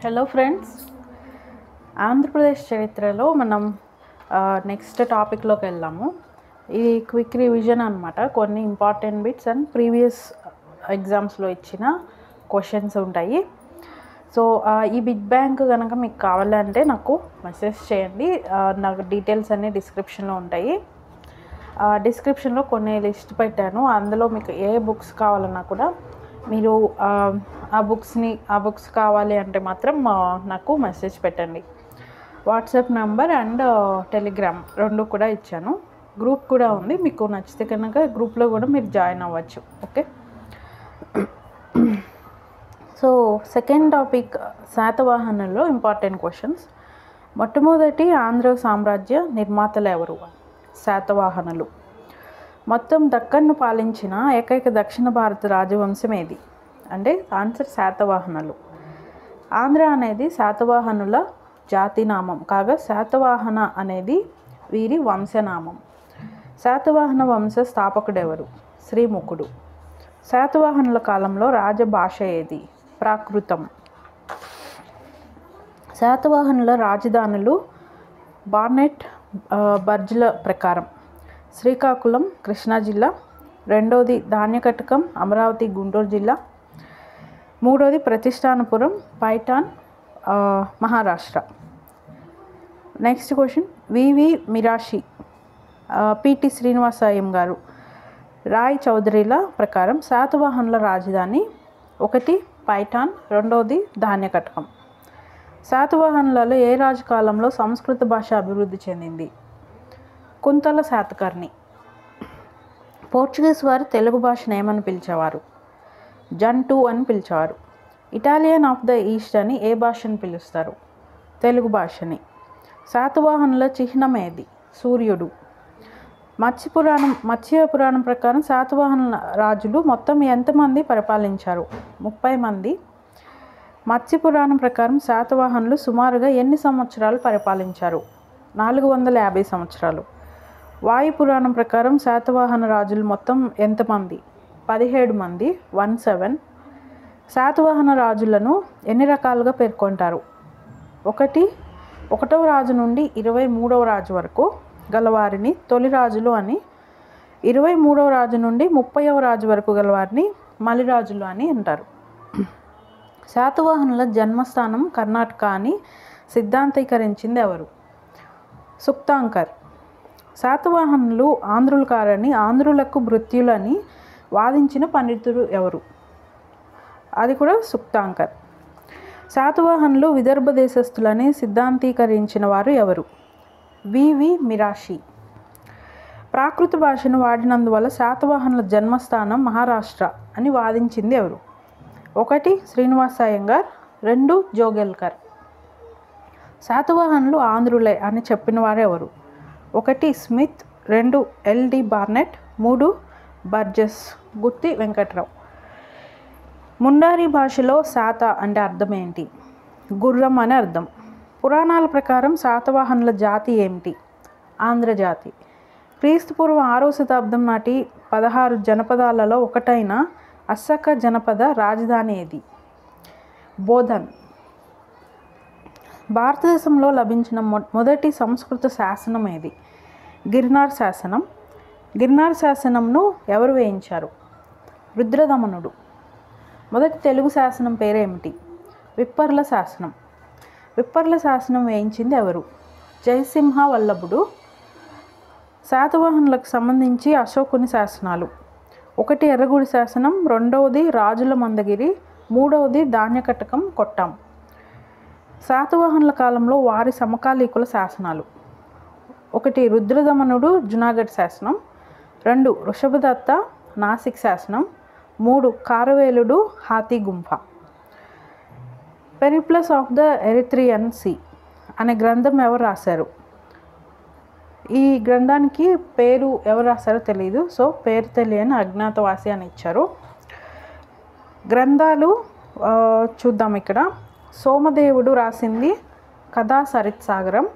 Hello friends, Andhra Pradesh చరిత్రలో మనం next టాపిక్లోకి వెళ్దాము. ఇది క్విక్ రివిజన్ అనమాట. కొన్ని ఇంపార్టెంట్ బిట్స్ అండ్ ప్రీవియస్ ఎగ్జామ్స్లో ఇచ్చిన క్వశ్చన్స్ ఉంటాయి. సో ఈ బిగ్ బ్యాంక్ కనుక మీకు కావాలంటే నాకు మెసేజ్ చేయండి. నాకు డీటెయిల్స్ అన్నీ డిస్క్రిప్షన్లో ఉంటాయి. డిస్క్రిప్షన్లో కొన్ని లిస్ట్ పెట్టాను. అందులో మీకు ఏ బుక్స్ కావాలన్నా కూడా మీరు ఆ బుక్స్ కావాలి అంటే మాత్రం నాకు మెసేజ్ పెట్టండి. వాట్సాప్ నెంబర్ అండ్ టెలిగ్రామ్ రెండు కూడా ఇచ్చాను. గ్రూప్ కూడా ఉంది. మీకు నచ్చితే కనుక గ్రూప్లో కూడా మీరు జాయిన్ అవ్వచ్చు. ఓకే. సో సెకండ్ టాపిక్, శాతవాహనుల్లో ఇంపార్టెంట్ క్వశ్చన్స్. మొట్టమొదటి ఆంధ్ర సామ్రాజ్య నిర్మాతలు ఎవరు? శాతవాహనులు. మొత్తం దక్కన్ను పాలించిన ఏకైక దక్షిణ భారత రాజవంశం ఏది? అంటే ఆన్సర్ శాతవాహనులు. ఆంధ్ర అనేది శాతవాహనుల జాతినామం కాగా శాతవాహన అనేది వీరి వంశనామం. శాతవాహన వంశ స్థాపకుడెవరు? శ్రీముఖుడు. శాతవాహనుల కాలంలో రాజభాష ఏది? ప్రాకృతం. శాతవాహనుల రాజధానులు బార్నెట్ బర్జ్ల ప్రకారం శ్రీకాకుళం కృష్ణా జిల్లా, రెండోది ధాన్యకటకం అమరావతి గుంటూరు జిల్లా, మూడోది ప్రతిష్టానపురం పైఠాన్ మహారాష్ట్ర. నెక్స్ట్ క్వశ్చన్, వివి మిరాషి, పిటి శ్రీనివాస అయ్యం గారు, రాయ్ చౌదరిల ప్రకారం శాతవాహనుల రాజధాని ఒకటి పైఠాన్, రెండోది ధాన్యకటకం. శాతవాహనులలో ఏ రాజకాలంలో సంస్కృత భాష అభివృద్ధి చెందింది? కుంతల శాతకర్ణి. పోర్చుగీస్ వారు తెలుగు భాషను ఏమని పిలిచేవారు? జంటు అని పిలిచేవారు. ఇటాలియన్ ఆఫ్ ద ఈస్ట్ అని ఏ భాషను పిలుస్తారు? తెలుగు భాషని. శాతవాహనుల చిహ్నం ఏది? సూర్యుడు. మత్స్య పురాణం ప్రకారం శాతవాహన రాజులు మొత్తం ఎంతమంది పరిపాలించారు? 30 మంది. మత్స్య పురాణం ప్రకారం శాతవాహనులు సుమారుగా ఎన్ని సంవత్సరాలు పరిపాలించారు? 450 సంవత్సరాలు. వాయు పురాణం ప్రకారం శాతవాహన రాజులు మొత్తం ఎంతమంది? 17 మంది, 17. శాతవాహన రాజులను ఎన్ని రకాలుగా పేర్కొంటారు? ఒకటవ రాజు నుండి 23వ రాజు వరకు గలవారిని తొలి రాజులు అని, 23వ రాజు నుండి 30వ రాజు వరకు గలవారిని మలిరాజులు అని అంటారు. శాతవాహనుల జన్మస్థానం కర్ణాటక అని సిద్ధాంతీకరించింది ఎవరు? సుక్తాంకర్. శాతవాహనులు ఆంధ్రులు కారని, ఆంధ్రులకు భృత్యులని వాదించిన పండితుడు ఎవరు? అది కూడా సుక్తాంకర్. శాతవాహనులు విదర్భ దేశస్థులని సిద్ధాంతీకరించిన వారు ఎవరు? వివి మిరాషి. ప్రాకృత భాషను వాడినందువల్ల శాతవాహనుల జన్మస్థానం మహారాష్ట్ర అని వాదించింది ఎవరు? 1 శ్రీనివాస అయ్యంగార్, 2 జోగెల్కర్. శాతవాహనులు ఆంధ్రులే అని చెప్పిన వారు ఎవరు? 1 స్మిత్, 2 ఎల్డి బార్నెట్, 3 బర్జెస్. గుత్తి వెంకట్రావు. ముండారి భాషలో శాత అంటే అర్థం ఏంటి? గుర్రం అని అర్థం. పురాణాల ప్రకారం శాతవాహనుల జాతి ఏమిటి? ఆంధ్రజాతి. క్రీస్తుపూర్వం 6వ శతాబ్దం నాటి 16 జనపదాలలో ఒకటైన అస్సక జనపద రాజధాని ఏది? బోధన్. భారతదేశంలో లభించిన మొదటి సంస్కృత శాసనం ఏది? గిర్నార్ శాసనం. గిర్నార్ శాసనంను ఎవరు వేయించారు? రుద్రదమనుడు. మొదటి తెలుగు శాసనం పేరేమిటి? విప్పర్ల శాసనం. విప్పర్ల శాసనం వేయించింది ఎవరు? జయసింహ వల్లభుడు. శాతవాహనులకు సంబంధించి అశోకుని శాసనాలు: 1 ఎర్రగుడి శాసనం, 2వది రాజుల మందగిరి, 3వది ధాన్యకటకం కొట్టాం. శాతవాహనుల కాలంలో వారి సమకాలీకుల శాసనాలు: 1 రుద్రదమనుడు జునాగఢ్ శాసనం, 2 వృషభదత్త నాసిక్ శాసనం, 3 కారవేలుడు Hathi Gumpha. Periplus of the Erythraean sea అనే గ్రంథం ఎవరు రాశారు? ఈ గ్రంథానికి పేరు ఎవరు రాశారో తెలియదు. సో పేరు తెలియని అజ్ఞాతవాసి అని ఇచ్చారు. గ్రంథాలు చూద్దాం. ఇక్కడ సోమదేవుడు రాసింది Katha Saritsagaram,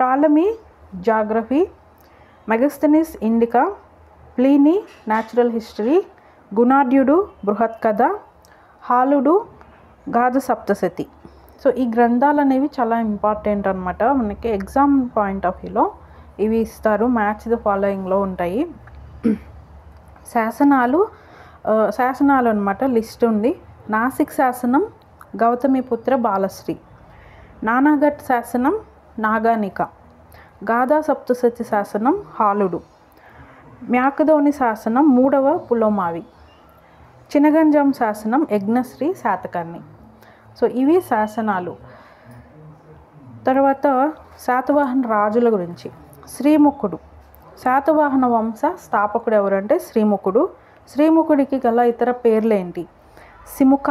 Ptolemy geography, Megasthenes Indica, Pliny natural history, గుణాఢ్యుడు బృహత్ కథ, హాలుడు గాథ సప్తశతి. సో ఈ గ్రంథాలు అనేవి చాలా ఇంపార్టెంట్ అనమాట. మనకి ఎగ్జామ్ పాయింట్ ఆఫ్ వ్యూలో ఇవి ఇస్తారు. మ్యాచ్ ద ఫాలోయింగ్లో ఉంటాయి. శాసనాలు అనమాట లిస్ట్ ఉంది. నాసిక్ శాసనం గౌతమిపుత్ర బాలశ్రీ, నానాఘట్ శాసనం నాగానిక, గాథా సప్తశతి శాసనం హాలుడు, మ్యాకధోని శాసనం 3వ పులోమావి, చినగంజాం శాసనం యజ్ఞశ్రీ శాతకర్ణి. సో ఇవి శాసనాలు. తర్వాత శాతవాహన రాజుల గురించి. శ్రీముఖుడు శాతవాహన వంశ స్థాపకుడు ఎవరంటే శ్రీముఖుడు. శ్రీముఖుడికి గల ఇతర పేర్లేంటి? సిముక,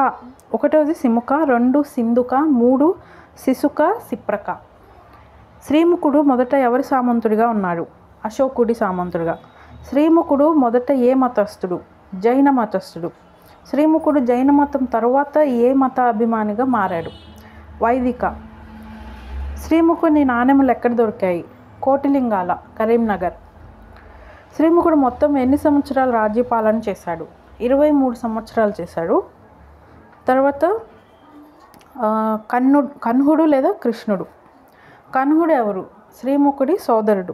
1వది సిముక, 2 సింధుక, 3 శిశుక, సిప్రక. శ్రీముఖుడు మొదట ఎవరి సామంతుడిగా ఉన్నాడు? అశోకుడి సామంతుడిగా. శ్రీముఖుడు మొదట ఏ మతస్థుడు? జైన మతస్థుడు. శ్రీముఖుడు జైన మతం తర్వాత ఏ మత అభిమానిగా మారాడు? వైదిక. శ్రీముఖుని నాణెములు ఎక్కడ దొరికాయి? కోటిలింగాల, కరీంనగర్. శ్రీముఖుడు మొత్తం ఎన్ని సంవత్సరాలు రాజ్యపాలన చేశాడు? 23 సంవత్సరాలు చేశాడు. తర్వాత కన్హుడు లేదా కృష్ణుడు. కన్హుడు ఎవరు? శ్రీముఖుడి సోదరుడు.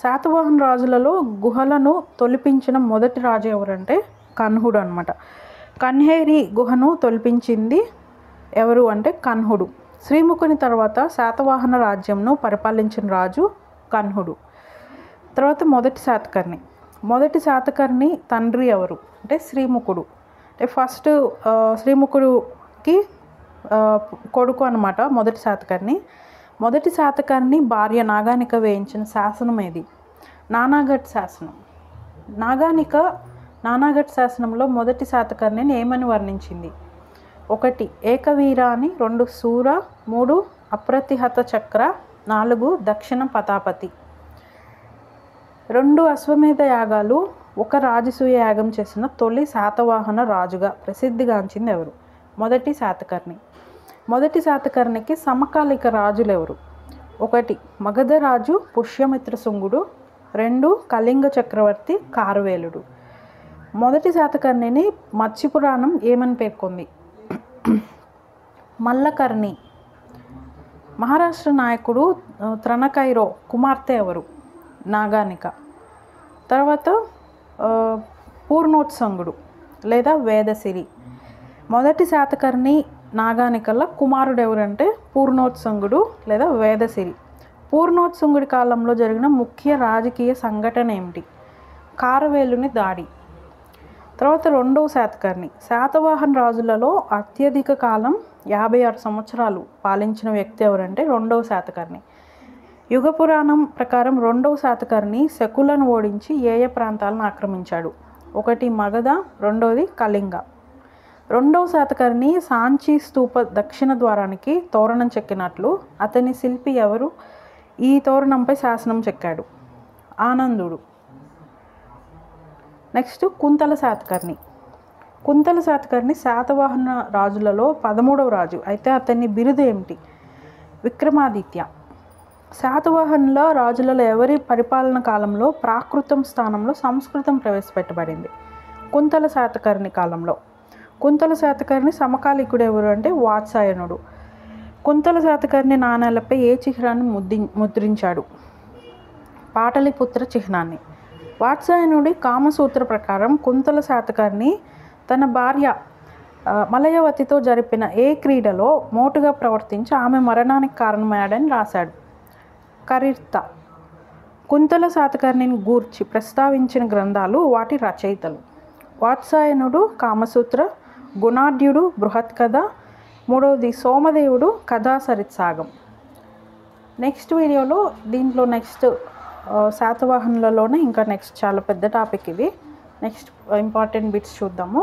శాతవాహన రాజులలో గుహలను తొలిపించిన మొదటి రాజు ఎవరంటే కన్హుడు అనమాట. కన్హేరి గుహను తొలిపించింది ఎవరు అంటే కన్హుడు. శ్రీముఖుని తర్వాత శాతవాహన రాజ్యంను పరిపాలించిన రాజు కన్హుడు. తర్వాత మొదటి శాతకర్ణి తండ్రి ఎవరు అంటే శ్రీముఖుడు. అంటే ఫస్ట్ శ్రీముఖుడికి కొడుకు అనమాట మొదటి శాతకర్ణి భార్య నాగానిక వేయించిన శాసనం ఏది? నానాఘట్ శాసనం. నానాఘట్ శాసనంలో మొదటి శాతకర్ణిని ఏమని వర్ణించింది? 1 ఏకవీర అని, 2 శూర, 3 అప్రతిహత చక్ర, 4 దక్షిణ పతాపతి. 2 అశ్వమేధ యాగాలు, 1 రాజసూయ యాగం చేసిన తొలి శాతవాహన రాజుగా ప్రసిద్ధిగాంచింది ఎవరు? మొదటి శాతకర్ణి. మొదటి శాతకర్ణికి సమకాలిక రాజులు ఎవరు? 1 మగధ రాజు పుష్యమిత్ర శుంగుడు, 2 కళింగ చక్రవర్తి కారువేలుడు. మొదటి శాతకర్ణిని మత్స్యపురాణం ఏమని పేర్కొంది? మల్లకర్ణి. మహారాష్ట్ర నాయకుడు త్రణకైరో కుమార్తె ఎవరు? నాగానిక. తర్వాత పూర్ణోత్సంగుడు లేదా వేదసిరి. మొదటి శాతకర్ణి నాగానికల కుమారుడు ఎవరంటే పూర్ణోత్సంగుడు లేదా వేదసిరి. పూర్ణోత్సంగుడి కాలంలో జరిగిన ముఖ్య రాజకీయ సంఘటన ఏమిటి? కారవేలుని దాడి. తర్వాత 2వ శాతకర్ణి. శాతవాహన రాజులలో అత్యధిక కాలం 56 సంవత్సరాలు పాలించిన వ్యక్తి ఎవరంటే 2వ శాతకర్ణి. యుగ పురాణం ప్రకారం 2వ శాతకర్ణి శకులను ఓడించి ఏ ప్రాంతాలను ఆక్రమించాడు? 1 మగధ, 2వది కళింగ. 2వ శాతకర్ణి సాంచి స్తూప దక్షిణ ద్వారానికి తోరణం చెక్కినట్లు అతని శిల్పి ఎవరు? ఈ తోరణంపై శాసనం చెక్కాడు? ఆనందుడు. నెక్స్ట్ కుంతల శాతకర్ణి. కుంతల శాతకర్ణి శాతవాహన రాజులలో 13వ రాజు. అయితే అతని బిరుదు ఏమిటి? విక్రమాదిత్య. శాతవాహనుల రాజులలో ఎవరి పరిపాలన కాలంలో ప్రాకృతం స్థానంలో సంస్కృతం ప్రవేశపెట్టబడింది? కుంతల శాతకర్ణి కాలంలో. కుంతల శాతకర్ణి సమకాలీకుడు ఎవరు అంటే వాత్సాయనుడు. కుంతల శాతకర్ణి నాణేలపై ఏ చిహ్నాన్ని ముద్రించాడు? పాటలిపుత్ర చిహ్నాన్ని. వాత్సాయనుడి కామసూత్ర ప్రకారం కుంతల శాతకర్ణి తన భార్య మలయవతితో జరిపిన ఏ క్రీడలో మోటుగా ప్రవర్తించి ఆమె మరణానికి కారణమయ్యాడని రాశాడు? కరీర్త. కుంతల శాతకర్ణిని గూర్చి ప్రస్తావించిన గ్రంథాలు, వాటి రచయితలు. వాత్సాయనుడు కామసూత్ర, గుణాఢ్యుడు బృహత్ కథ, 3వది సోమదేవుడు కథా సరిత్సాగం. నెక్స్ట్ వీడియోలో దీంట్లో శాతవాహనులలోనే ఇంకా నెక్స్ట్ చాలా పెద్ద టాపిక్ ఇది. నెక్స్ట్ ఇంపార్టెంట్ బిట్స్ చూద్దాము.